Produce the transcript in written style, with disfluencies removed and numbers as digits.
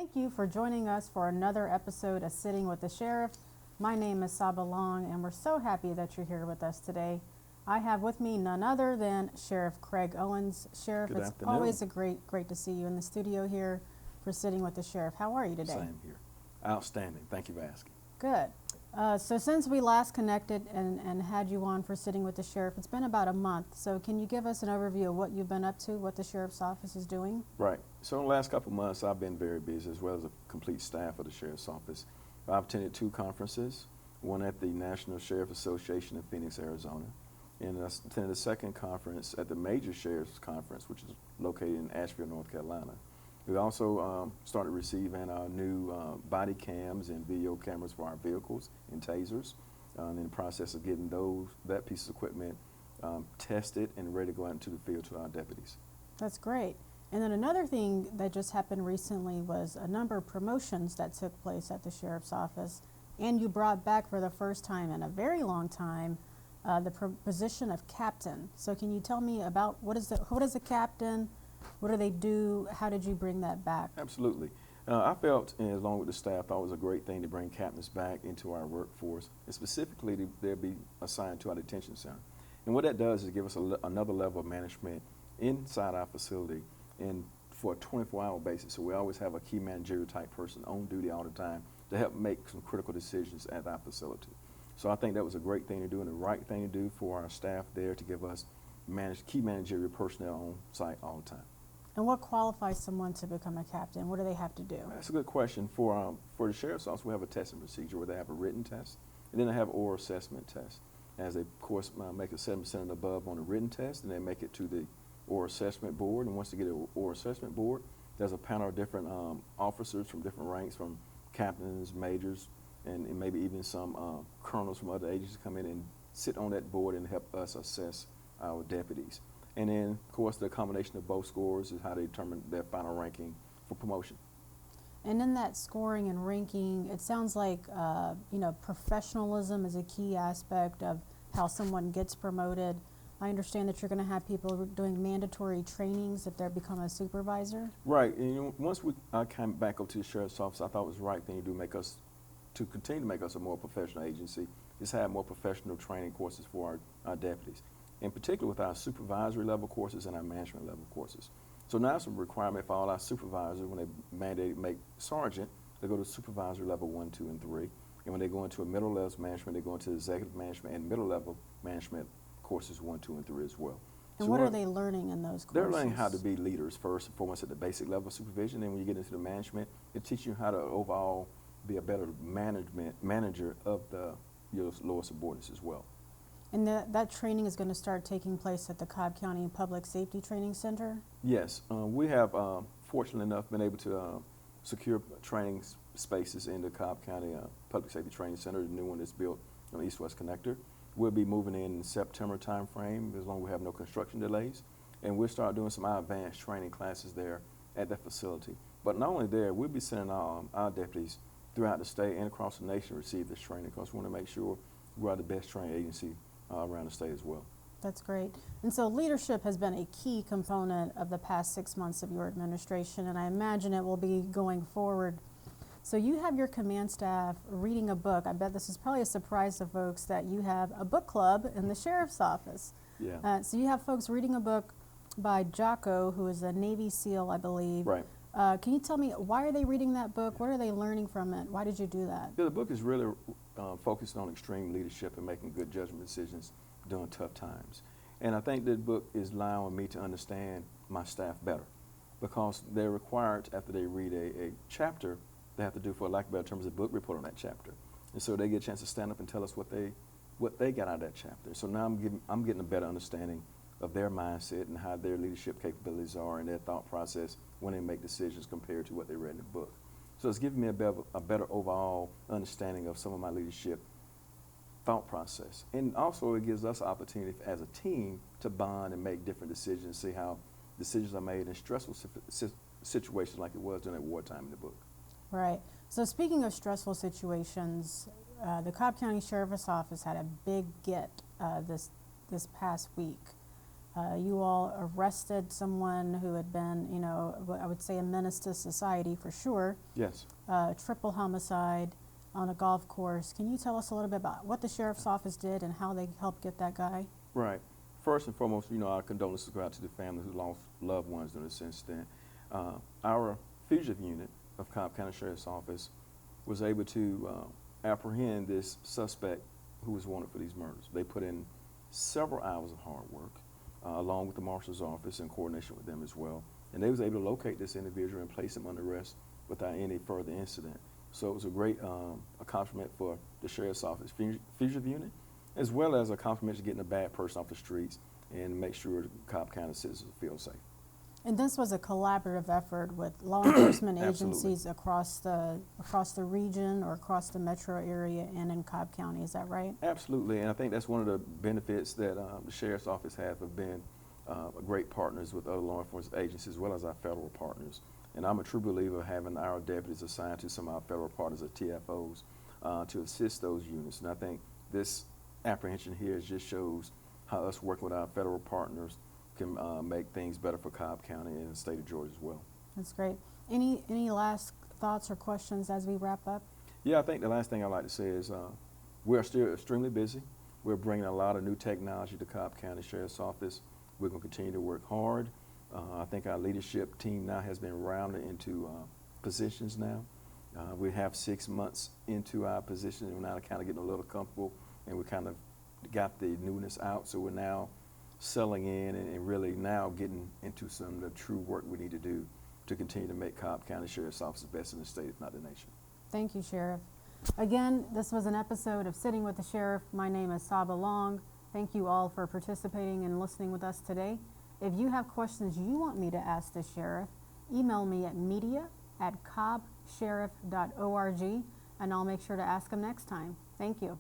Thank you for joining us for another episode of Sitting with the Sheriff. My name is Saba Long, and we're so happy that you're here with us today. I have with me none other than Sheriff Craig Owens. Sheriff, Good it's afternoon. always great to see you in the studio here for Sitting with the Sheriff. How are you today? Same here. Outstanding. Thank you for asking. Good. So since we last connected and had you on for Sitting with the Sheriff, it's been about a month. So can you give us an overview of what you've been up to, what the Sheriff's Office is doing? Right. So in the last couple of months, I've been very busy, as well as a complete staff of the Sheriff's Office. I've attended 2 conferences, one at the National Sheriff Association in Phoenix, Arizona, and I attended a second conference at the Major Sheriff's Conference, which is located in Asheville, North Carolina. We also started receiving our new body cams and video cameras for our vehicles and tasers, and in the process of getting that piece of equipment tested and ready to go out into the field to our deputies. That's great. And then another thing that just happened recently was a number of promotions that took place at the Sheriff's Office, and you brought back for the first time in a very long time the position of captain. So can you tell me about what is a captain? What do they do? How did you bring that back? Absolutely. I felt, along with the staff, thought it was a great thing to bring captains back into our workforce, and specifically they'll be assigned to our detention center. And what that does is give us another level of management inside our facility and for a 24-hour basis. So we always have a key managerial type person on duty all the time to help make some critical decisions at our facility. So I think that was a great thing to do and the right thing to do for our staff there to give us key managerial personnel on site all the time. And what qualifies someone to become a captain? What do they have to do? That's a good question. For the Sheriff's Office, we have a testing procedure where they have a written test, and then they have oral assessment test. As they, of course, make a 7% and above on the written test, and they make it to the oral assessment board. And once they get an oral assessment board, there's a panel of different officers from different ranks, from captains, majors, and maybe even some colonels from other agencies come in and sit on that board and help us assess our deputies. And then, of course, the combination of both scores is how they determine their final ranking for promotion. And in that scoring and ranking, it sounds like professionalism is a key aspect of how someone gets promoted. I understand that you're going to have people doing mandatory trainings if they become a supervisor. Right. And once I came back up to the Sheriff's Office, I thought it was the right thing to do to continue to make us a more professional agency, is have more professional training courses for our deputies, in particular with our supervisory level courses and our management level courses. So now it's a requirement for all our supervisors when they mandate make sergeant, they go to supervisory level 1, 2, and 3. And when they go into a middle level management, they go into executive management and middle level management courses 1, 2, and 3 as well. And so what are they learning in those courses? They're learning how to be leaders first and foremost at the basic level of supervision. And when you get into the management, it teaches you how to overall be a better manager of your lower subordinates as well. And that training is going to start taking place at the Cobb County Public Safety Training Center? Yes. We have, fortunately enough, been able to secure training spaces in the Cobb County Public Safety Training Center, the new one that's built on the East-West Connector. We'll be moving in September timeframe, as long as we have no construction delays. And we'll start doing some advanced training classes there at that facility. But not only there, we'll be sending our deputies throughout the state and across the nation to receive this training, because we want to make sure we're the best trained agency around the state as well. That's great. And so leadership has been a key component of the past 6 months of your administration, and I imagine it will be going forward. So you have your command staff reading a book. I bet this is probably a surprise to folks that you have a book club in the Sheriff's Office. Yeah. So you have folks reading a book by Jocko, who is a Navy SEAL, I believe. Right. Can you tell me, why are they reading that book? What are they learning from it? Why did you do that? Yeah, the book is really focused on extreme leadership and making good judgment decisions during tough times. And I think that book is allowing me to understand my staff better, because they're required, after they read a chapter, they have to do, for lack of better terms, a book report on that chapter. And so they get a chance to stand up and tell us what they got out of that chapter. So now I'm getting a better understanding of their mindset and how their leadership capabilities are and their thought process when they make decisions compared to what they read in the book. So it's giving me a better overall understanding of some of my leadership thought process. And also it gives us opportunity as a team to bond and make different decisions, see how decisions are made in stressful situations like it was during that wartime in the book. Right. So speaking of stressful situations, the Cobb County Sheriff's Office had a big get this past week. You all arrested someone who had been, you know, I would say a menace to society for sure. Yes. Triple homicide on a golf course. Can you tell us a little bit about what the sheriff's office did and how they helped get that guy? Right. First and foremost, you know, our condolences go out to the family who lost loved ones during this incident. Our fugitive unit of Cobb County Sheriff's Office was able to apprehend this suspect who was wanted for these murders. They put in several hours of hard work, along with the marshal's office in coordination with them as well. And they was able to locate this individual and place him under arrest without any further incident. So it was a great accomplishment for the sheriff's office fugitive unit, as well as a accomplishment to getting a bad person off the streets and make sure Cobb County citizens feel safe. And this was a collaborative effort with law enforcement Absolutely. agencies across the region or across the metro area and in Cobb County. Is that right? Absolutely, and I think that's one of the benefits that the sheriff's office have been great partners with other law enforcement agencies as well as our federal partners. And I'm a true believer of having our deputies assigned to some of our federal partners at TFOs to assist those units. And I think this apprehension here just shows how us working with our federal partners can make things better for Cobb County and the state of Georgia as well. That's great. Any last thoughts or questions as we wrap up? Yeah, I think the last thing I'd like to say is we're still extremely busy. We're bringing a lot of new technology to Cobb County Sheriff's Office. We're going to continue to work hard. I think our leadership team now has been rounded into positions now. We have 6 months into our position, and we're now kind of getting a little comfortable, and we kind of got the newness out, so we're now settling in and really now getting into some of the true work we need to do to continue to make Cobb County Sheriff's Office the best in the state, if not the nation. Thank you, Sheriff. Again, this was an episode of Sitting with the Sheriff. My name is Saba Long. Thank you all for participating and listening with us today. If you have questions you want me to ask the Sheriff, email me at media@cobbsheriff.org, and I'll make sure to ask them next time. Thank you.